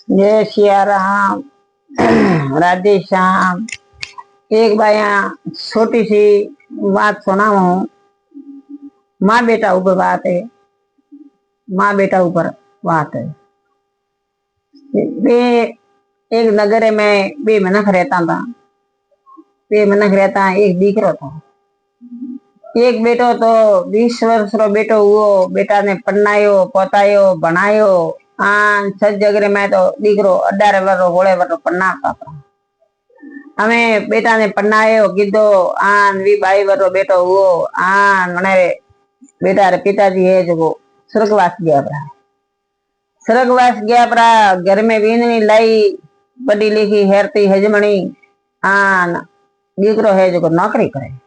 जय सिया राम। राधे श्याम। एक बार यहाँ छोटी सी बात सुनाऊं। माँ बेटा ऊपर बात है। माँ बेटा ऊपर बात है। बे एक नगर में बे मनख रहता था। बे मनख रहता एक दीकरो था। एक बेटो तो 20 वर्ष रो बेटो हुओ। बेटा ने पढ़ायो पोतायो भणायो। आन सच जगरे में तो दीकरो 18 वर्ष होळे वर्ष पढ़नाता था। हमें बेटा ने पढ़ायो कीधो आन 22 वर्ष बेटो हुओ। आन मने बेटा रे पिताजी है जो स्वर्गवास गया परा। स्वर्गवास गया परा। घर में वीणनी लाई पढ़ी लिखी हेरती हजमणी। आन दीकरो है जो नौकरी करे।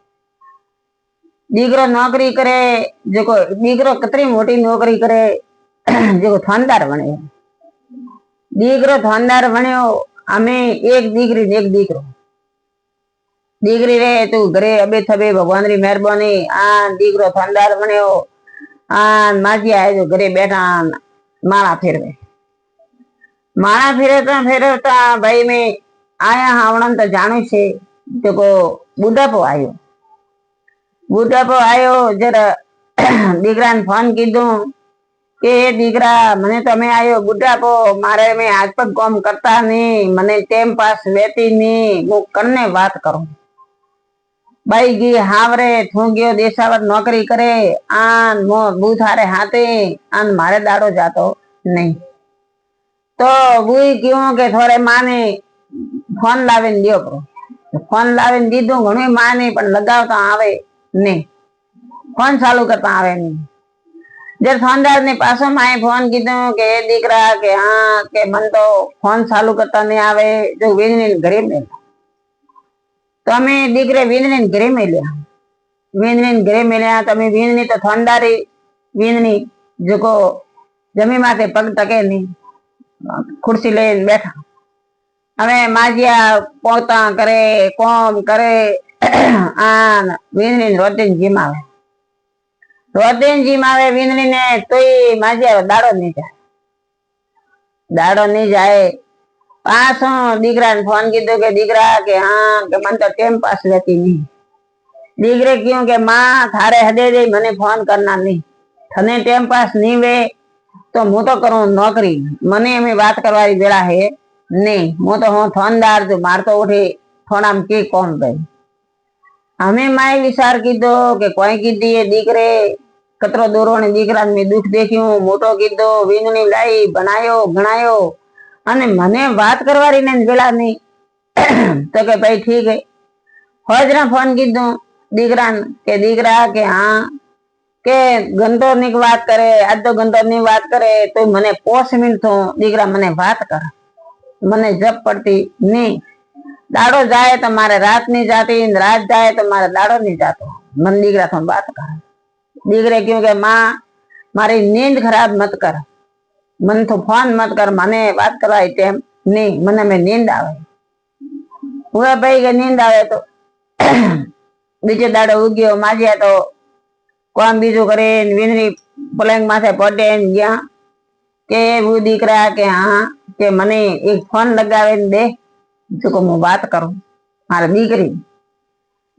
दीकरो नौकरी करे जो दीकरो कतरी मोटी नौकरी करे जो थानदार बने। दीकरो थानदार बन्यो। हमें एक दीकरी एक दीकरो। दीकरी रे तू घरे अबे थबे भगवान री मेहरबानी। आन दीकरो थानदार बन्यो। आन माजिया है जो घरे बैठा माला फेरवे। माला फेरता भाई में आया हावणन तो जाणू छे जो बुढ़ापो आयो। बुढ़ापो आयो जरा दीकरा ने फोन कीधो के दीकरा मने तो मैं आयो बुढ़ापो। मारे में आज तक काम करता नहीं। मने टाइम पास वेती नहीं। वो करने बात करूं भाई गी हावरे थू गयो देशावर नौकरी करे। आन मो बूथारे हाथे आन मारे दाड़ो जातो नहीं। तो बुई क्यों के थोड़े माने फोन लावीने दियो करो। फोन लावीने दीधो घणो माने पण लगावता आवे नहीं। फोन चालू करता आवे नहीं। जब थानदार ने पासो माए फोन कीधो के दीकरा के हाँ के मन तो फोन चालू करता नहीं आवे जो वीणनी घरे में। तो हमें दीकरे वीणनी घरे में लिया। वीणनी घरे में लिया तो हमें वीणनी तो थानदारी वीणनी जो जमी माथे पग टके नहीं। कुर्सी ले बैठा। हमें माजिया पोता करे कौम करे। आन वीणनी रोटीन जिमावे। रोटीन जिमावे वीणनी ने तोय माजिया दाड़ो नहीं जाए। दाड़ो नहीं जाए। पासो दीकरा ने फोन कीधो के दीकरा के हाँ के मन तो टाइम पास लेती नहीं। दीकरे क्यों के माँ थारे हदे दे मने फोन करना नहीं। थने टाइम पास नहीं वे तो मु तो करूं नौकरी। मने में बात करवारी बेड़ा है नहीं। मु तो हूँ थानदार जो मार तो उठे थोड़ा के कौन गए। हमें माए विचार कीधो के कोई कीधी है दीकरे कतरो दूरो ने दीकरा में दुख देख्યું मोटो कीधो वीणनी लाई बनायो गणायो अने मने बात करवारी ने बेला नहीं। तो के भाई ठीक है। होजना फोन कीधो दीकरा के दीकरा के हाँ के गंदो नी बात करे आज तो गंदो नी बात करे तो मने 5 मिनट तो दीकरा मने बात कर। मने जब पड़ती नहीं। दाड़ो जाए तो मारे रात नहीं जाती। रात जाए तो मारे दाड़ो नहीं जातो। मन दीकरा तो बात कर। दीकरे क्यों के माँ मारी नींद खराब मत कर। मन तो फोन मत कर। मने बात करवाई टाइम नहीं। मने में नींद आवे। हुआ भाई के नींद आवे तो बीजे दाड़ो उग्यो माजिया तो कोम बीजो करे वीणनी पलंग माथे पड़े गया के वो दीकरा के हाँ के मने एक फोन लगावे दे जो मु बात करूं मारे दीकरी।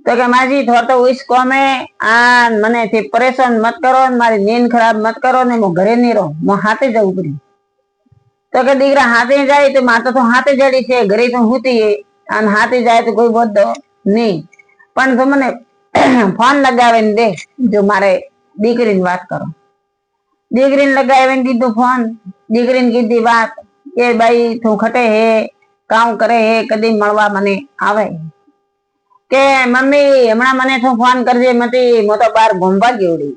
तो के माजी थोड़ तो इस कोमे आन मने थी परेशान मत करो। मारी नींद खराब मत करो ने मु घरे नहीं रहूं। मु हाथे जाऊं पड़ी। तो के दीकरा हाथे जाए तो माता तो हाथे जड़ी छे घरे तो होती है अन हाथे जाए तो कोई बोल दो नहीं। पण तो मने फोन लगावे दे जो मारे दीकरी ने बात करो। दीकरी ने लगावे दीधो फोन। दीकरी ने कीधी बात के भाई तू खटे है काम करे है कदी मळवा मने आवे के मम्मी हमणा मने तू फोन करजे मती मु तो बार घूमवा गेवड़ी।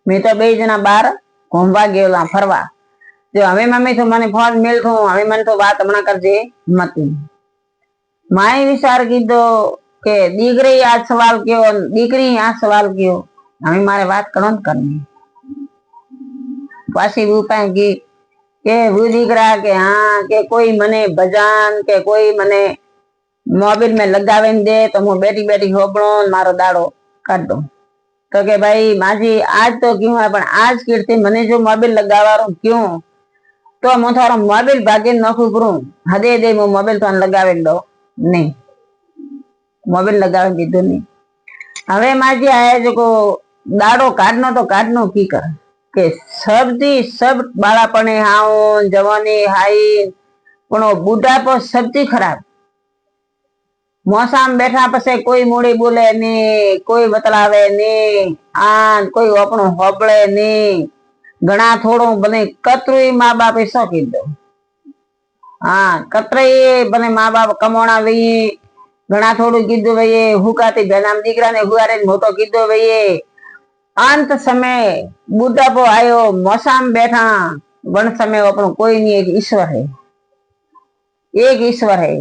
मैं तो बे जना बार घूमवा गेवला फरवा जो हमें मम्मी तो मने फोन मिल थू हमें मन तो बात हमणा करजे मती। माए विचार कीधो के दीकरी आज सवाल क्यों दीकरी आज सवाल क्यों हमें मारे बात करो करनी। पासी वो पाएगी के वो दीकरा के हाँ के कोई मने भजन के कोई मने मोबाइल में लगावे दे तो मु बैठी बैठी होबळो मारो दाड़ो काढ दो। तो के भाई माजी आज तो क्यों है, पण आज कीर्ति मने जो मोबाइल लगावारो क्यों, तो હું તારો મોબાઈલ ભાગીને નાખું કરું, હદે દે હું મોબાઈલ તો લગાવી દો નહીં, મોબાઈલ લગાવી દીધું નહીં. હવે માજી આયા જો દાડો કાઢનો તો કાઢનો કી કર કે સબથી સબ બાળાપણે હાઉ જવાની હાઈ પણ બુઢાપો સબથી ખરાબ. મોસામ બેઠા પછી કોઈ મૂડી બોલે નહીં, કોઈ બતલાવે નહીં, આ કોઈ આપણું હોબળે નહીં. ઘણા થોડું બને કતરું મા બાપે શું કીધું, હા કતરી બને મા બાપ કમોણા વહી ઘણા થોડું કીધું ભાઈ હુકાતી બેનામ દીકરાને હુવારે મોટો કીધો ભાઈ. અંત સમય બુઢાપો આવ્યો, મોસામ બેઠા વણ સમય આપણું કોઈ નહીં, એક ઈશ્વર હે, એક ઈશ્વર હે.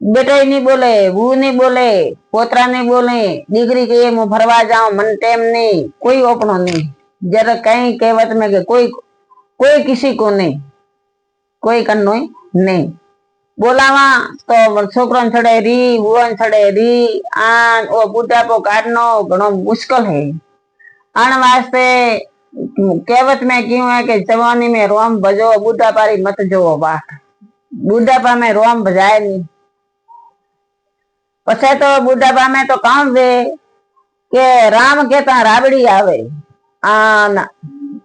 બેટા नहीं बोले, वो नहीं बोले, पोतरा नहीं बोले, दीकरी कहिए मैं फरवा जाऊं मन टेम नहीं, कोई अपनो नहीं. जरा कहीं कहवत में के कोई किसी को नहीं, कोई कन्नो नहीं. बोलावा तो छोकरा छड़े री, बुआ छड़े री, आन ओ बुढ़ापो काटनो घणो मुश्किल है. आन वास्ते कहवत में क्यों है कि जवानी में रोम भजो, बुढ़ापारी मत जो बात. बुढ़ापा में रोम भजाए नहीं. पछे तो बुढ़ापा में तो काम वे के राम कहता राबड़ी आवे, आन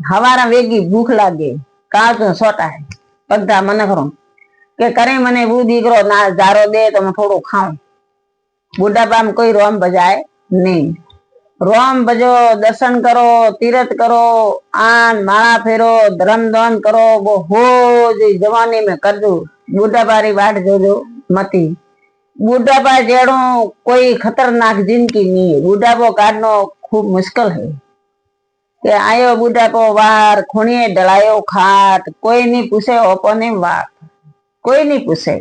हवारा वेगी भूख लागे, का तो सोटा है पगधा मन करो के करे मने वो दीकरो ना जारो दे तो मैं थोड़ो खाऊं. बुढ़ापा में कोई रोम बजाए नहीं. रोम बजो, दर्शन करो, तीर्थ करो, आन माला फेरो, धर्म दान करो, वो हो जवानी में कर दो. बुढ़ापा री बाट जोजो मती. बुढ़ापा जेड़ो कोई खतरनाक जिंदगी नहीं है. बुढ़ापो काटनो खूब मुश्किल है के आयो बुढ़ापो वार खूणिए डलायो खाट, कोई नहीं पूछे ओपोने वात, कोई नहीं पूछे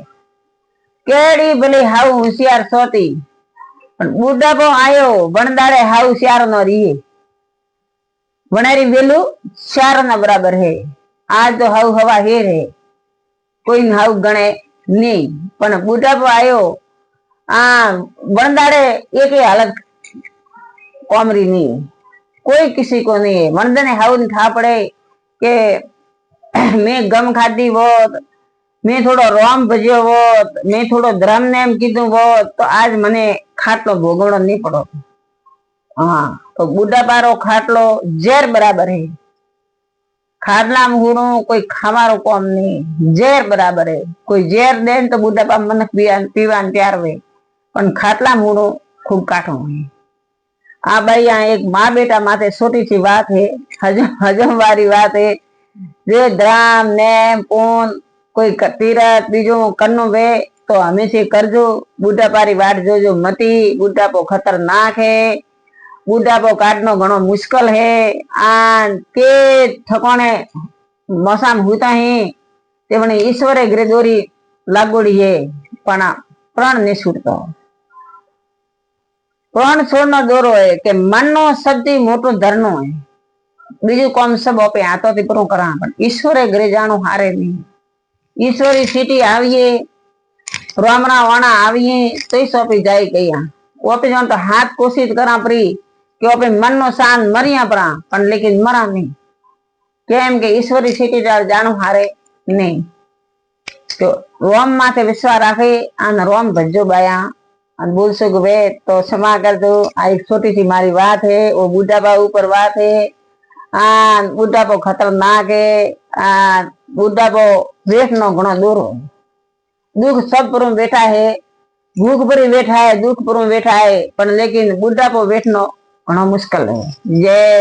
केड़ी भले हाउ होशियार सोती, पण बुढ़ापो आयो वणदाड़े हाउ होशियार न रही, वणेरी वेलू शार न बराबर है. आज तो हाउ हवा हेर है, कोई हाउ गणे नहीं, पण बुढ़ापो आयो आ वणदाड़े एक हालत कोमरी नहीं, कोई किसी को नहीं है. वणदने हाउ नहीं था पड़े के मैं गम खाती होत, मैं थोड़ो रोम भज्यो होत, मैं थोड़ो धर्म नेम कीधुं होत तो आज मने खाटलो भोगवणो नहीं पड़ो. हाँ तो बुढ़ापारो खाटलो जेर बराबर है. खाटला में हुणो कोई खावारो कोम नहीं, जेर बराबर है. कोई जेर दे तो बुढ़ापा मनक पीवा त्यार वे, पण खाटला में हुणो खूब काठो है. आ भाई यहाँ एक माँ बेटा माथे छोटी सी बात है, हजम वाली बात है. जे धर्म नेम पून कोई तीरथ बीजो करनो वे तो हमेशा करजो. बुढ़ापा री वाट जोजो मती. बुढ़ापो खतरनाक है, बुढ़ापो काटनो घणो मुश्किल है. आन के ठकोने मौसम होता है ते वने ईश्वरे घरे दोरी लागोड़ी है, पण प्राण नहीं छूटतो. प्राण छोड़नो दोरो है के मन नो सबथी मोटो धरनो है. बीजू काम सब अपने हाथों थी पूरो करा, पण ईश्वरे घरे जानो हारे नहीं. ईश्वरी सीटी आवीए, रामना वाणा आवीए तो सोपी जाए गया. ओपे जान तो हाथ कोशिश करा परी कि ओपे मन नो शान मरिया पड़ा, पण लेकिन मरा नहीं. केम के ईश्वरी सीटी जानो हारे नहीं. तो रोम माथे विश्वास राखे आन रोम भजो बाया और बोल सो वे तो क्षमा कर दो. आ एक छोटी सी मारी बात है, वो बुढ़ापा ऊपर बात है. आ बुढ़ापो खतरनाक है. आ बुढ़ापो वेठ नो घणो दूरो है. दुख सब पर बैठा है, भूख पर बैठा है, दुख पर बैठा है, पर लेकिन बुढ़ापो वेठनो घणो मुश्किल है. जय